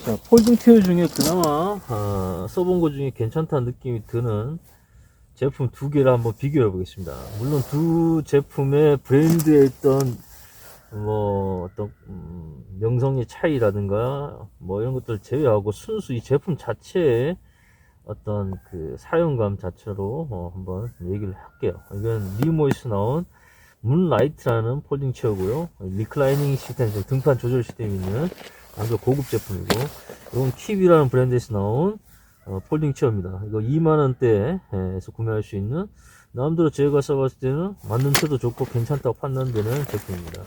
자, 폴딩 체어 중에 그나마 써본 것 중에 괜찮다는 느낌이 드는 제품 두 개를 한번 비교해 보겠습니다. 물론 두 제품의 브랜드에 있던 어떤 명성의 차이라든가 뭐 이런 것들을 제외하고 순수 이 제품 자체의 어떤 그 사용감 자체로 한번 얘기를 할게요. 이건 리모에서 나온 문라이트라는 폴딩 체어고요. 리클라이닝 시스템, 등판 조절 시스템이 있는 아주 고급 제품이고, 이건 킵이라는 브랜드에서 나온 폴딩 체어입니다. 이거 2만원대에서 구매할 수 있는, 나름대로 제가 써봤을 때는 만듦새도 좋고 괜찮다고 판단되는 제품입니다.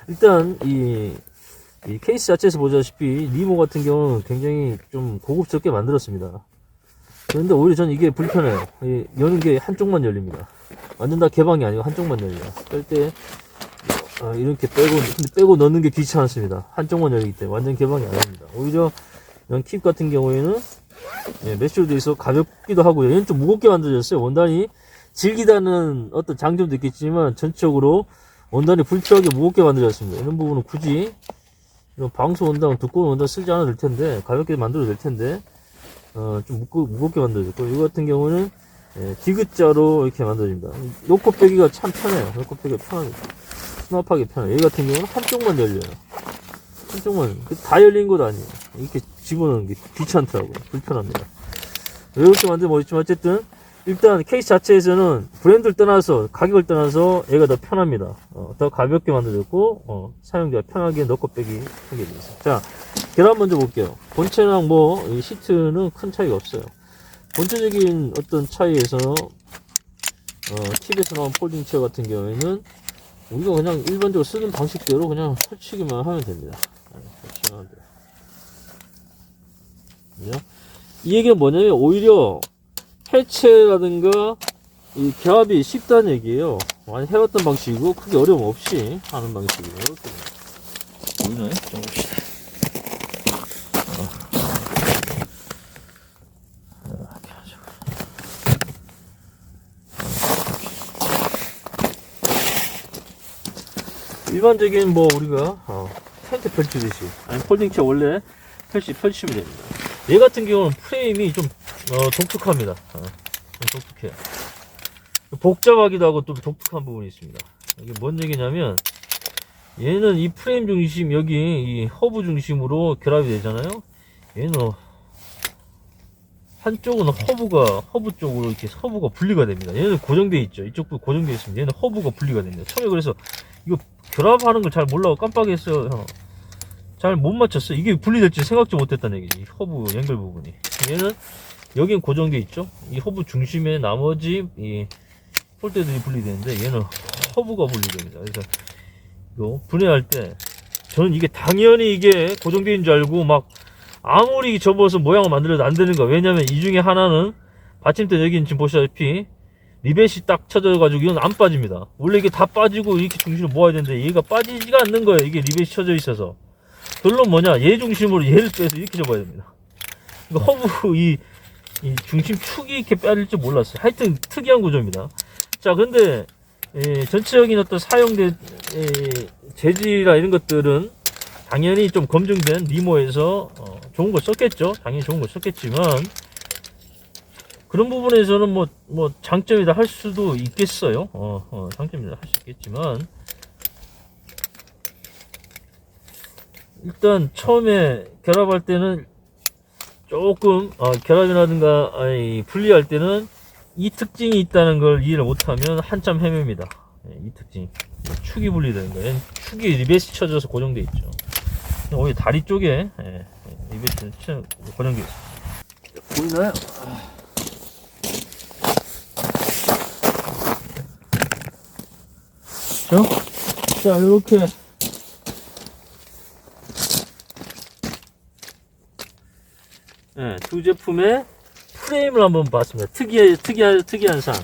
일단 이 케이스 자체에서 보자시피 리모 같은 경우는 굉장히 좀 고급스럽게 만들었습니다. 그런데 오히려 전 이게 불편해요. 여는 게 한쪽만 열립니다. 완전 다 개방이 아니고 한쪽만 열려요. 뺄 때 이렇게 빼고 넣는 게 귀찮습니다. 한쪽만 열리기 때문에 완전 개방이 아닙니다. 오히려 이런 킵 같은 경우에는 메쉬로 되어 있어 가볍기도 하고요. 얘는 좀 무겁게 만들어졌어요. 원단이 질기다는 어떤 장점도 있겠지만 전체적으로 원단이 불필요하게 무겁게 만들어졌습니다. 이런 부분은 굳이 이런 방수 원단, 두꺼운 원단 쓰지 않아도 될 텐데, 가볍게 만들어도 될 텐데 좀 무겁게 만들어졌고, 이거 같은 경우는 디귿자로 이렇게 만들어집니다. 놓고 빼기가 참 편해요. 놓고 빼기가 편합니다. 수납하기 편해요. 얘 같은 경우는 한쪽만 열려요. 한쪽만, 다 열린 것도 아니에요. 이렇게 집어넣는 게 귀찮더라고요. 불편합니다. 왜 이렇게 만들면 어딨지만 어쨌든 일단 케이스 자체에서는 브랜드를 떠나서 가격을 떠나서 얘가 더 편합니다. 더 가볍게 만들어졌고 사용자가 편하게 넣고 빼기 하게 되어 있어요. 자, 계란 먼저 볼게요. 본체랑 이 시트는 큰 차이가 없어요. 본체적인 어떤 차이에서 팁에서 나온 폴딩 체어 같은 경우에는 우리가 그냥 일반적으로 쓰는 방식대로 그냥 설치기만 하면 됩니다. 설치기만 하면 돼요. 이 얘기는 뭐냐면 오히려 해체라든가 이 결합이 쉽다는 얘기예요. 많이 해왔던 방식이고 크게 어려움 없이 하는 방식이에요. 보이나요? 좀 봅시다. 일반적인 우리가 텐트 펼치듯이 아니 폴딩 체어 원래 펼치면 됩니다. 얘 같은 경우는 프레임이 좀 독특합니다. 좀 독특해요. 복잡하기도 하고 또 독특한 부분이 있습니다. 이게 뭔 얘기냐면 얘는 이 프레임 중심 여기 이 허브 중심으로 결합이 되잖아요. 얘는 한쪽은 허브 쪽으로 이렇게 허브가 분리가 됩니다. 얘는 고정되어 있죠. 이쪽도 고정되어 있습니다. 얘는 허브가 분리가 됩니다. 처음에 그래서 이거 결합하는 걸 잘 몰라고 깜빡했어요. 잘 못 맞췄어요. 이게 분리될지 생각도 못했다는 얘기지. 허브 연결 부분이. 얘는 여긴 고정되어 있죠. 이 허브 중심에 나머지 이 폴대들이 분리되는데 얘는 허브가 분리됩니다. 그래서 이거 분해할 때 저는 이게 당연히 이게 고정되어 있는 줄 알고 막 아무리 접어서 모양을 만들어도 안 되는 거야. 왜냐면 이 중에 하나는 받침대 여기는 지금 보시다시피 리벳이 딱 쳐져가지고 이건 안 빠집니다. 원래 이게 다 빠지고 이렇게 중심을 모아야 되는데 얘가 빠지지가 않는 거예요. 이게 리벳이 쳐져 있어서. 결론 뭐냐? 얘 중심으로 얘를 빼서 이렇게 접어야 됩니다. 그러니까 허브 이 중심 축이 이렇게 빠질 줄 몰랐어요. 하여튼 특이한 구조입니다. 자, 근데 전체적인 어떤 사용된 재질이나 이런 것들은 당연히 좀 검증된 리모에서 좋은 걸 썼겠죠. 당연히 좋은 걸 썼겠지만 그런 부분에서는 뭐 장점이다 할 수도 있겠어요. 장점이다 할 수 있겠지만 일단 처음에 결합할 때는 조금 결합이라든가 분리할 때는 이 특징이 있다는 걸 이해를 못하면 한참 헤맵니다. 이 특징, 축이 분리되는 거예요. 축이 리벳이 쳐져서 고정되어 있죠. 오히려 다리 쪽에 리벳이 고정되어 있습니다. 보이나요? 자, 이렇게 두 제품의 프레임을 한번 봤습니다. 특이한 상.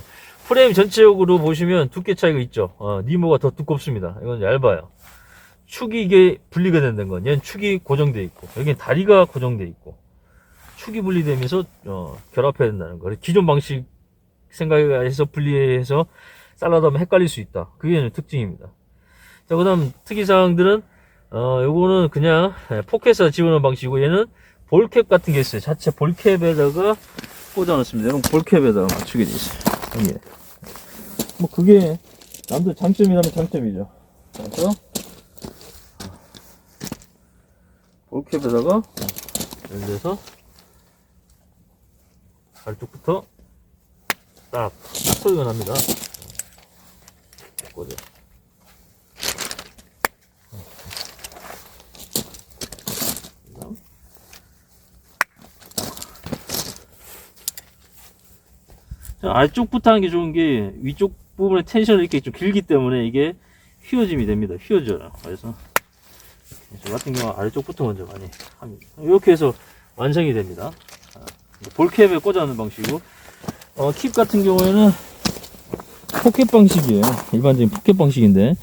프레임 전체적으로 보시면 두께 차이가 있죠. 니모가 더 두껍습니다. 이건 얇아요. 축이 이게 분리가 된다는 건 얘는 축이 고정되어 있고 여기는 다리가 고정되어 있고 축이 분리되면서 결합해야 된다는 거. 기존 방식 생각해서 분리해서 잘라다면 헷갈릴 수 있다. 그게 얘는 특징입니다. 자, 그 다음 특이사항들은 요거는 그냥 포켓에서 집어넣는 방식이고 얘는 볼캡 같은 게 있어요. 자체 볼캡에다가 꽂아 놓습니다. 이런 볼캡에다가 맞추게 돼 있어요. 이게. 뭐 그게 남들 장점이라면 장점이죠. 그래서 볼캡에다가 연결해서 아래쪽부터 딱 소리가 납니다. 꽂아. 아래쪽부터 하는 게 좋은 게 위쪽 부분에 텐션을 이렇게 좀 길기 때문에 이게 휘어짐이 됩니다. 휘어져요. 그래서 저 같은 경우는 아래쪽부터 먼저 많이 합니다. 이렇게 해서 완성이 됩니다. 볼캡에 꽂아놓는 방식이고, 킵 같은 경우에는 포켓 방식이에요. 일반적인 포켓 방식인데,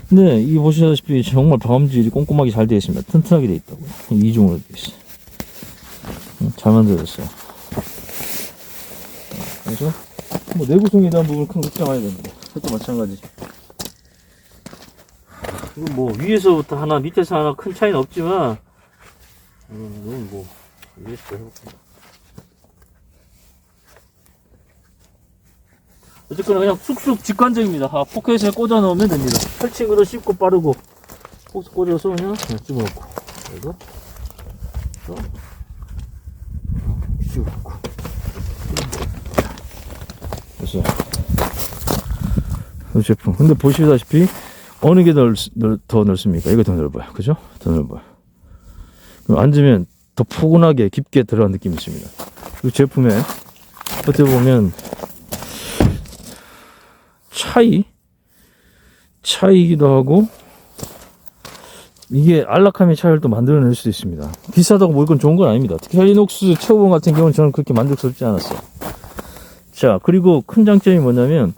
근데 이 보시다시피 정말 방음질이 꼼꼼하게 잘 되어 있습니다. 튼튼하게 되어 있다고요. 이중으로 되어 있어요. 잘 만들어졌어요. 그래서 뭐 내구성에 대한 부분은 큰 걱정 안 해야 됩니다. 이것도 마찬가지. 이거 뭐 위에서부터 하나 밑에서 하나 큰 차이는 없지만 이건 뭐 위에서 해볼게요. 어쨌거나 그냥 쑥쑥 직관적입니다. 포켓에 꽂아 넣으면 됩니다. 설칭으로 쉽고 빠르고 콕 꽂아서 그냥 집어넣고 그리고 또 집어넣고 됐어요. 이 제품. 근데 보시다시피 어느 게 더 넓습니까? 이거 더 넓어요. 그죠? 더 넓어요. 그럼 앉으면 더 포근하게 깊게 들어간 느낌이 있습니다. 이 제품에 어떻게 보면 차이기도 하고 이게 안락함의 차이를 또 만들어낼 수도 있습니다. 비싸다고 뭐 이건 좋은 건 아닙니다. 특히 헬리녹스 최고봉 같은 경우는 저는 그렇게 만족스럽지 않았어요. 자, 그리고 큰 장점이 뭐냐면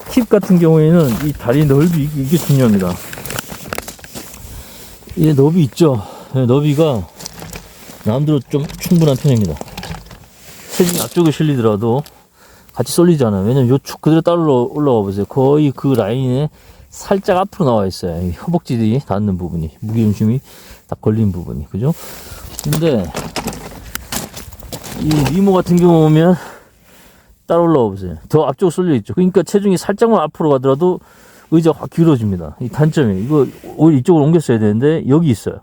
킵 같은 경우에는 이 다리 넓이 이게 중요합니다. 이 너비 있죠. 너비가 나름대로 좀 충분한 편입니다. 체중이 앞쪽에 실리더라도 같이 쏠리지 않아요. 왜냐면 요 축 그대로 따로 올라와 보세요. 거의 그 라인에 살짝 앞으로 나와 있어요. 이 허벅지들이 닿는 부분이, 무게중심이 딱 걸린 부분이, 그죠? 근데 이 니모 같은 경우 보면 따로 올라와 보세요. 더 앞쪽으로 쏠려 있죠. 그러니까 체중이 살짝만 앞으로 가더라도 의자가 확 길어집니다. 이 단점이 이거 오히려 이쪽으로 옮겼어야 되는데 여기 있어요.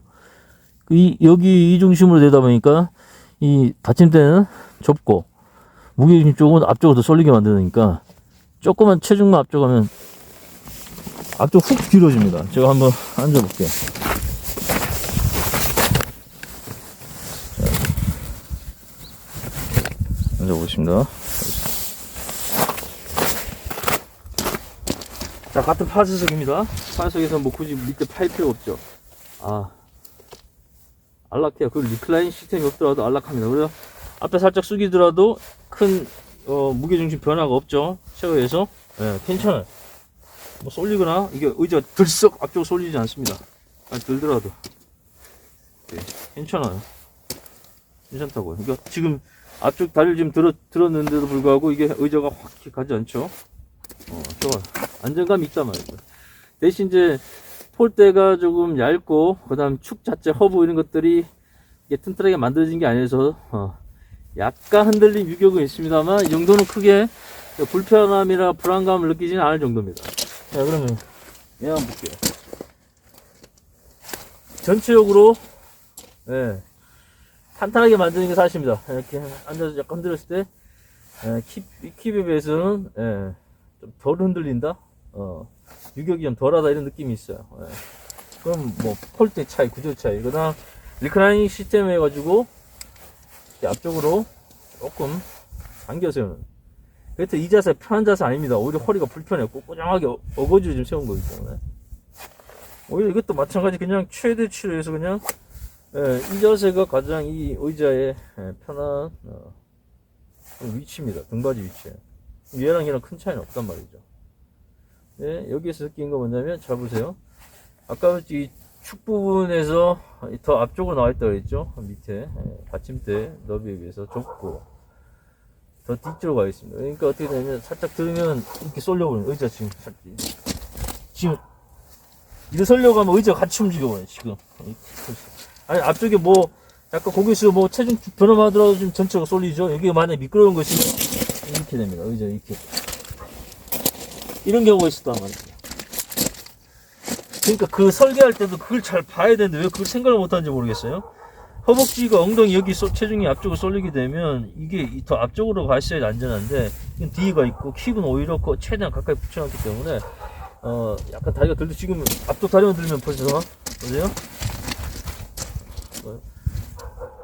여기 이 중심으로 되다 보니까 이 받침대는 좁고 무게중심 쪽은 앞쪽으로 더 쏠리게 만드니까 조금만 체중만 앞쪽 가면 앞쪽 훅 길어집니다. 제가 한번 앉아볼게요. 앉아보겠습니다. 자, 같은 파쇄석입니다. 파쇄석에서 뭐 굳이 밑에 파일 필요 없죠. 안락해요. 그 리클라인 시스템이 없더라도 안락합니다. 그래서 앞에 살짝 숙이더라도 큰 무게중심 변화가 없죠. 쉐어에서 괜찮아요. 뭐 쏠리거나 이게 의자가 들썩 앞쪽으로 쏠리지 않습니다. 들더라도 괜찮아요. 괜찮다고요. 그러니까 지금 앞쪽 다리를 지금 들었는데도 불구하고 이게 의자가 확 가지 않죠. 좋아요. 안정감이 있단 말이죠. 대신 이제 폴대가 조금 얇고 그 다음 축 자체 허브 이런 것들이 이게 튼튼하게 만들어진 게 아니라서 약간 흔들림 유격은 있습니다만 이 정도는 크게 불편함이나 불안감을 느끼지는 않을 정도입니다. 자, 그러면 얘 한번 볼게요. 전체적으로 탄탄하게 만드는 게 사실입니다. 이렇게 앉아서 약간 흔들었을 때 킵에 비해서는 좀 덜 흔들린다? 유격이 좀 덜하다 이런 느낌이 있어요. 그럼 뭐 폴대 차이, 구조 차이, 그다음 리클라이닝 시스템 해가지고 앞쪽으로 조금 당겨 세우는. 그래도 이 자세 편한 자세 아닙니다. 오히려 허리가 불편해. 꼬꼬장하게 어거지로 좀 세운 거기 때문에. 오히려 이것도 마찬가지 그냥 최대치로 해서 그냥 이 자세가 가장 이 의자의 편한 위치입니다. 등받이 위치. 얘랑 큰 차이는 없단 말이죠. 여기에서 느낀 거 뭐냐면 잘 보세요. 아까 이 축 부분에서 더 앞쪽으로 나와 있다고 그랬죠. 밑에 받침대 너비에 비해서 좁고 더 뒤쪽으로 가 있습니다. 그러니까 어떻게 되냐면 살짝 들으면 이렇게 쏠려버려요. 의자 지금 이렇게 쏠려가면 의자가 같이 움직여버려요. 지금 아니 앞쪽에 뭐 약간 거기서 뭐 체중 변화만 하더라도 좀 전체가 쏠리죠. 여기가 만약에 미끄러운 것이 이렇게 됩니다. 의자 이렇게. 이런 경우가 있었단 말이에요. 그러니까 그 설계할 때도 그걸 잘 봐야 되는데 왜 그걸 생각을 못하는지 모르겠어요. 허벅지가 엉덩이 여기 체중이 앞쪽으로 쏠리게 되면 이게 더 앞쪽으로 갔어야 안전한데 이건 뒤가 있고 킥은 오히려 최대한 가까이 붙여놨기 때문에 약간 다리가 들도 지금 앞쪽 다리만 들면 보세요. 보세요?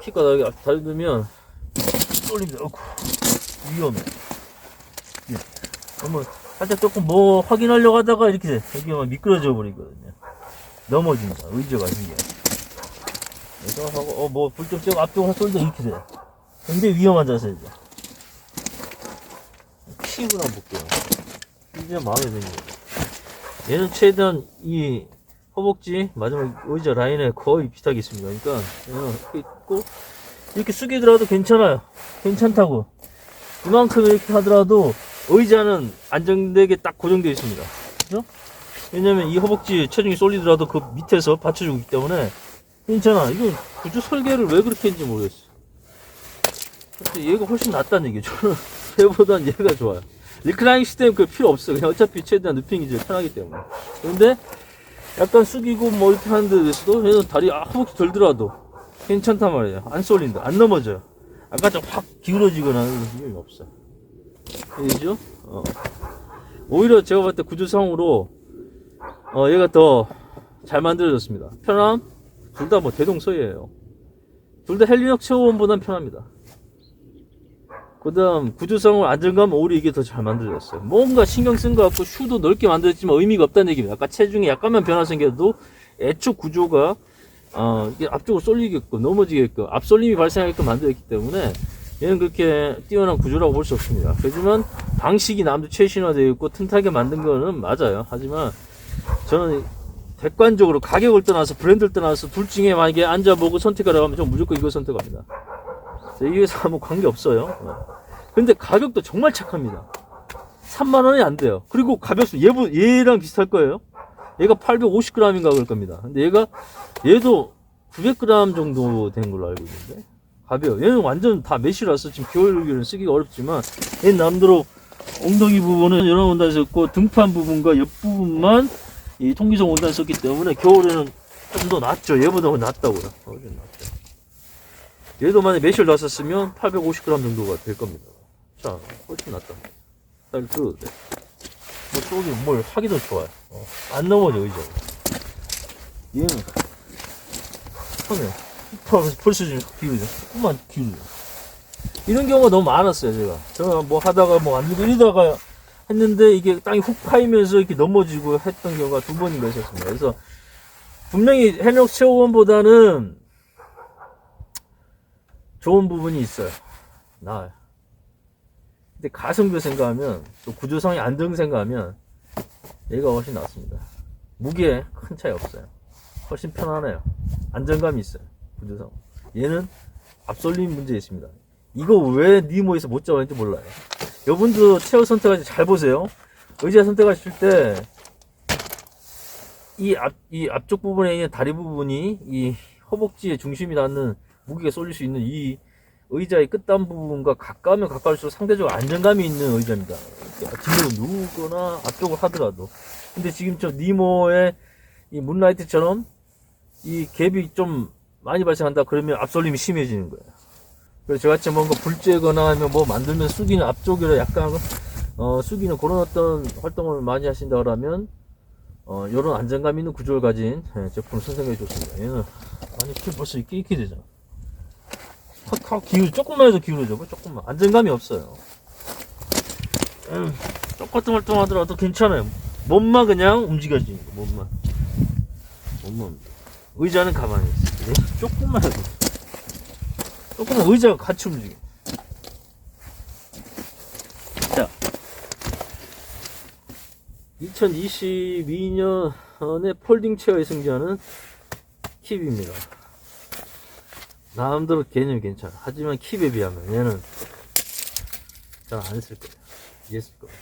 킥과 다리 들면 쏠립니다. 위험해. 그러면 살짝 조금 뭐 확인하려고 하다가 이렇게 돼. 여기 막 미끄러져 버리거든요. 넘어진다. 의지가 생겨. 그래서 하고 뭐 불좀 쬐고 앞쪽으로 쏠다 이렇게 돼. 굉장히 위험한 자세죠. 킥을 한번 볼게요. 이제 마음에 드는 거예요. 얘는 최대한 이 허벅지 마지막 의자 라인에 거의 비슷하게 있습니다. 그러니까 얘는 이렇게 있고 이렇게 숙이더라도 괜찮아요. 괜찮다고. 이만큼 이렇게 하더라도 의자는 안정되게 딱 고정되어 있습니다. 그죠? 왜냐면 이 허벅지 체중이 쏠리더라도 그 밑에서 받쳐주기 때문에 괜찮아. 이거 구조 설계를 왜 그렇게 했는지 모르겠어. 얘가 훨씬 낫다는 얘기죠. 저는 얘보단 얘가 좋아요. 리클라이닝 시스템 그 필요 없어. 그냥 어차피 최대한 눕히는 게 제일 편하기 때문에. 그런데 약간 숙이고 뭐 이렇게 하는데서도 얘는 다리 허벅지 들더라도 괜찮단 말이에요. 안 쏠린다. 안 넘어져요. 아까 좀 확 기울어지거나 이런 게 없어요. 그죠? 오히려 제가 봤을 때 구조상으로 얘가 더 잘 만들어졌습니다. 편함? 둘 다 뭐 대동소이에요. 둘 다 헬리녹 체어원보단 편합니다. 그 다음 구조상으로 안정감 오히려 이게 더 잘 만들어졌어요. 뭔가 신경 쓴 것 같고 슈도 넓게 만들었지만 의미가 없다는 얘기입니다. 아까 체중에 약간만 변화 생겨도 애초 구조가 이게 앞쪽으로 쏠리게끔 넘어지게끔 앞쏠림이 발생하게끔 만들었기 때문에 얘는 그렇게 뛰어난 구조라고 볼 수 없습니다. 하지만 방식이 남도 최신화되어 있고 튼튼하게 만든 거는 맞아요. 하지만 저는 객관적으로 가격을 떠나서 브랜드를 떠나서 둘 중에 만약에 앉아보고 선택하라고 하면 저는 무조건 이거 선택합니다. 이 회사 뭐 관계없어요. 근데 가격도 정말 착합니다. 3만원이 안 돼요. 그리고 가볍습니다. 얘랑 비슷할 거예요. 얘가 850g인가 그럴 겁니다. 근데 얘도 900g 정도 된 걸로 알고 있는데 가벼워. 얘는 완전 다 메쉬라서 지금 겨울에는 쓰기가 어렵지만 얘는 남대로 엉덩이 부분은 연한 원단을 썼고 등판 부분과 옆 부분만 이 통기성 원단을 썼기 때문에 겨울에는 좀 더 낫죠. 얘보다 낫다고요. 좀 낫죠. 얘도 만약에 메쉬를 놨었으면 850g 정도가 될 겁니다. 자, 훨씬 낫다. 잘 들어도 돼. 뭐 쪽이 뭘 하기도 좋아요. 안 넘어져 의자가. 얘는 처음에 벌써 좀 기울이죠. 조금만 기울이죠. 이런 경우가 너무 많았어요. 제가 뭐 하다가 뭐 안 되고 이러다가 했는데 이게 땅이 훅 파이면서 이렇게 넘어지고 했던 경우가 2번인가 있었습니다. 그래서 분명히 헬리녹 체어원보다는 좋은 부분이 있어요. 나아요. 근데 가성비 생각하면 또 구조상의 안정 생각하면 얘가 훨씬 낫습니다. 무게에 큰 차이 없어요. 훨씬 편하네요. 안정감이 있어요. 구조상. 얘는 앞솔림 문제 있습니다. 이거 왜 니모에서 못 잡았는지 몰라요. 여러분도 체어 선택하실 때 잘 보세요. 의자 선택하실 때 이 앞쪽 부분에 있는 다리 부분이 이 허벅지의 중심이 닿는 무게가 쏠릴 수 있는 이 의자의 끝단 부분과 가까우면 가까울수록 상대적으로 안정감이 있는 의자입니다. 뒷목을 누우거나 앞쪽을 하더라도. 근데 지금 저 니모의 이 문라이트처럼 이 갭이 좀 많이 발생한다 그러면 앞솔림이 심해지는 거예요. 그래서 저같이 뭔가 불 쬐거나 하면 뭐 만들면 숙이는 앞쪽으로 약간 숙이는 그런 어떤 활동을 많이 하신다 그러면 요런 안정감 있는 구조를 가진 제품을 선택해 줬습니다. 얘는 아니 벌써 이렇게 되잖아. 확 조금만 해도 기울어져. 조금만. 안정감이 없어요. 똑같은 활동 하더라도 괜찮아요. 몸만 그냥 움직여지는 거, 몸만. 의자는 가만히 있어. 조금만 해도. 조금만 의자가 같이 움직여. 자. 2022년에 폴딩 체어의 승자는 킵입니다. 남들은 개념이 괜찮아. 하지만 킵에 비하면 얘는 잘 안 했을 거예요. 이해했을 거예요.